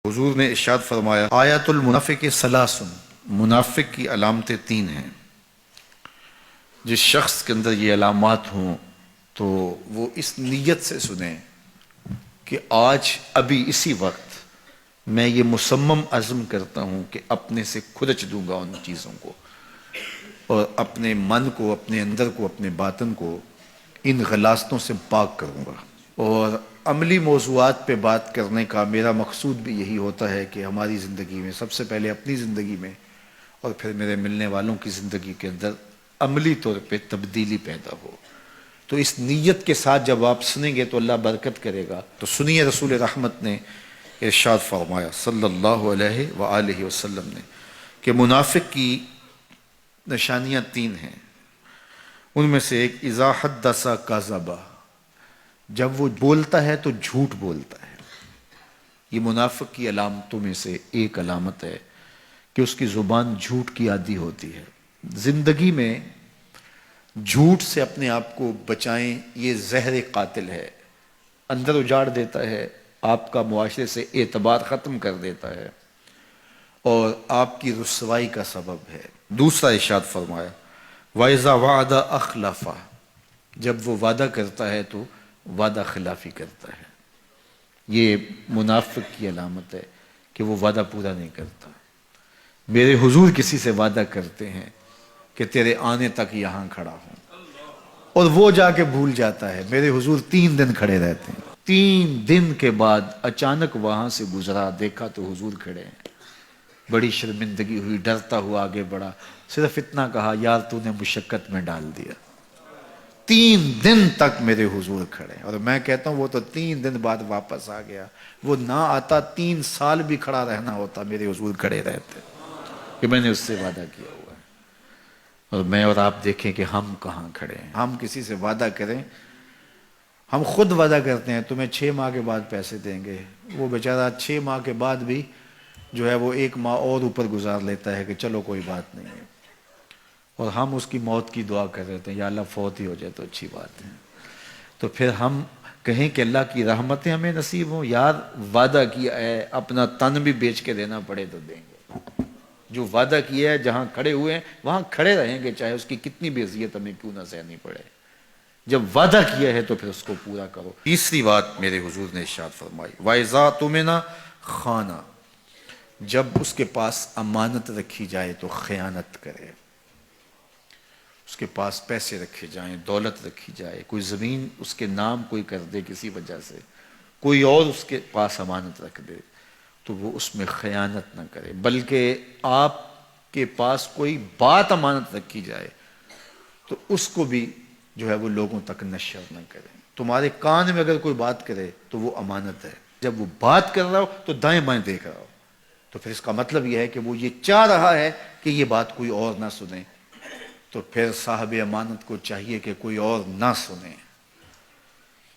حضور نے ارشاد فرمایا آیات المنافق ثلاث، منافق کی علامتیں تین ہیں۔ جس شخص کے اندر یہ علامات ہوں تو وہ اس نیت سے سنیں کہ آج ابھی اسی وقت میں یہ مصمم عزم کرتا ہوں کہ اپنے سے کھرچ دوں گا ان چیزوں کو، اور اپنے من کو، اپنے اندر کو، اپنے باطن کو ان غلاظتوں سے پاک کروں گا۔ اور عملی موضوعات پہ بات کرنے کا میرا مقصود بھی یہی ہوتا ہے کہ ہماری زندگی میں، سب سے پہلے اپنی زندگی میں اور پھر میرے ملنے والوں کی زندگی کے اندر عملی طور پہ تبدیلی پیدا ہو۔ تو اس نیت کے ساتھ جب آپ سنیں گے تو اللہ برکت کرے گا۔ تو سنیے رسول رحمت نے ارشاد فرمایا صلی اللہ علیہ وآلہ وسلم نے کہ منافق کی نشانیاں تین ہیں۔ ان میں سے ایک اذا حدث کذب، جب وہ بولتا ہے تو جھوٹ بولتا ہے۔ یہ منافق کی علامتوں میں سے ایک علامت ہے کہ اس کی زبان جھوٹ کی عادی ہوتی ہے۔ زندگی میں جھوٹ سے اپنے آپ کو بچائیں، یہ زہر قاتل ہے، اندر اجاڑ دیتا ہے، آپ کا معاشرے سے اعتبار ختم کر دیتا ہے اور آپ کی رسوائی کا سبب ہے۔ دوسرا ارشاد فرمایا وَإِذَا وَعَدَ أَخْلَفَ، جب وہ وعدہ کرتا ہے تو وعدہ خلافی کرتا ہے۔ یہ منافق کی علامت ہے کہ وہ وعدہ پورا نہیں کرتا۔ میرے حضور کسی سے وعدہ کرتے ہیں کہ تیرے آنے تک یہاں کھڑا ہوں، اور وہ جا کے بھول جاتا ہے۔ میرے حضور 3 دن کھڑے رہتے ہیں، 3 دن کے بعد اچانک وہاں سے گزرا، دیکھا تو حضور کھڑے ہیں۔ بڑی شرمندگی ہوئی، ڈرتا ہوا آگے بڑھا، صرف اتنا کہا یار تو نے مشقت میں ڈال دیا۔ 3 دن تک میرے حضور کھڑے، اور میں کہتا ہوں وہ تو 3 دن بعد واپس آ گیا۔ وہ نہ آتا 3 سال بھی کھڑا رہنا ہوتا، میرے حضور کھڑے رہتے کہ میں نے اس سے وعدہ کیا ہوا ہے۔ اور میں اور آپ دیکھیں کہ ہم کہاں کھڑے ہیں۔ ہم کسی سے وعدہ کریں، ہم خود وعدہ کرتے ہیں تمہیں 6 ماہ کے بعد پیسے دیں گے، وہ بیچارہ 6 ماہ کے بعد بھی جو ہے وہ 1 ماہ اور اوپر گزار لیتا ہے کہ چلو کوئی بات نہیں ہے، اور ہم اس کی موت کی دعا کر رہے تھے یا اللہ فوت ہی ہو جائے تو اچھی بات ہے۔ تو پھر ہم کہیں کہ اللہ کی رحمتیں ہمیں نصیب ہوں، یار وعدہ کیا ہے اپنا تن بھی بیچ کے دینا پڑے تو دیں گے۔ جو وعدہ کیا ہے جہاں کھڑے ہوئے ہیں وہاں کھڑے رہیں گے، چاہے اس کی کتنی بھی اذیت ہمیں کیوں نہ سہنی پڑے۔ جب وعدہ کیا ہے تو پھر اس کو پورا کرو۔ تیسری بات میرے حضور نے ارشاد فرمائی وَإِذَا تُؤْمِنَ خَانَ، جب اس کے پاس امانت رکھی جائے تو خیانت کرے۔ اس کے پاس پیسے رکھے جائیں، دولت رکھی جائے، کوئی زمین اس کے نام کوئی کر دے کسی وجہ سے، کوئی اور اس کے پاس امانت رکھ دے تو وہ اس میں خیانت نہ کرے، بلکہ آپ کے پاس کوئی بات امانت رکھی جائے تو اس کو بھی جو ہے وہ لوگوں تک نشر نہ کرے۔ تمہارے کان میں اگر کوئی بات کرے تو وہ امانت ہے، جب وہ بات کر رہا ہو تو دائیں بائیں دیکھ رہا ہو، تو پھر اس کا مطلب یہ ہے کہ وہ یہ چاہ رہا ہے کہ یہ بات کوئی اور نہ سنے، تو پھر صاحب امانت کو چاہیے کہ کوئی اور نہ سنے۔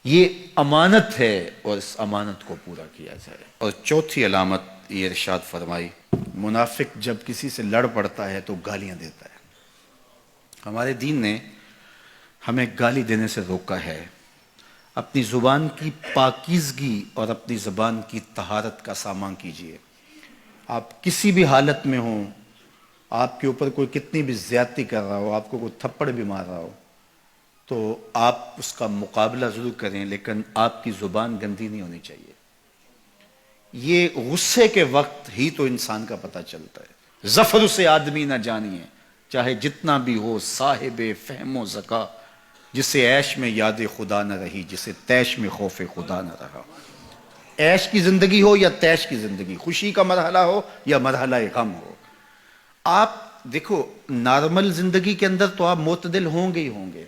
یہ امانت ہے اور اس امانت کو پورا کیا جائے۔ اور چوتھی علامت یہ ارشاد فرمائی منافق جب کسی سے لڑ پڑتا ہے تو گالیاں دیتا ہے۔ ہمارے دین نے ہمیں گالی دینے سے روکا ہے۔ اپنی زبان کی پاکیزگی اور اپنی زبان کی طہارت کا سامان کیجیے۔ آپ کسی بھی حالت میں ہوں، آپ کے اوپر کوئی کتنی بھی زیادتی کر رہا ہو، آپ کو کوئی تھپڑ بھی مار رہا ہو، تو آپ اس کا مقابلہ ضرور کریں، لیکن آپ کی زبان گندی نہیں ہونی چاہیے۔ یہ غصے کے وقت ہی تو انسان کا پتہ چلتا ہے۔ ظفر سے آدمی نہ جانیے، چاہے جتنا بھی ہو صاحب فہم و ذکا، جسے عیش میں یاد خدا نہ رہی، جسے تیش میں خوف خدا نہ رہا۔ عیش کی زندگی ہو یا تیش کی زندگی، خوشی کا مرحلہ ہو یا مرحلہ غم ہو، آپ دیکھو نارمل زندگی کے اندر تو آپ معتدل ہوں گے ہی ہوں گے،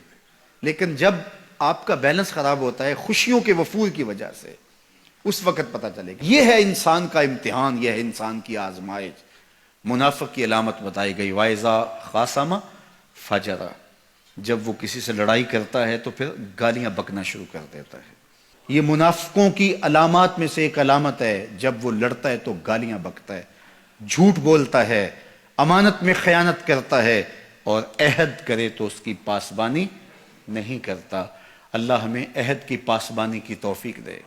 لیکن جب آپ کا بیلنس خراب ہوتا ہے خوشیوں کے وفور کی وجہ سے، اس وقت پتہ چلے گا۔ یہ ہے انسان کا امتحان، یہ ہے انسان کی آزمائش۔ منافق کی علامت بتائی گئی وَإِذَا خَاصَمَ فَجَرَ، جب وہ کسی سے لڑائی کرتا ہے تو پھر گالیاں بکنا شروع کر دیتا ہے۔ یہ منافقوں کی علامات میں سے ایک علامت ہے، جب وہ لڑتا ہے تو گالیاں بکتا ہے، جھوٹ بولتا ہے، امانت میں خیانت کرتا ہے، اور عہد کرے تو اس کی پاسبانی نہیں کرتا۔ اللہ ہمیں عہد کی پاسبانی کی توفیق دے۔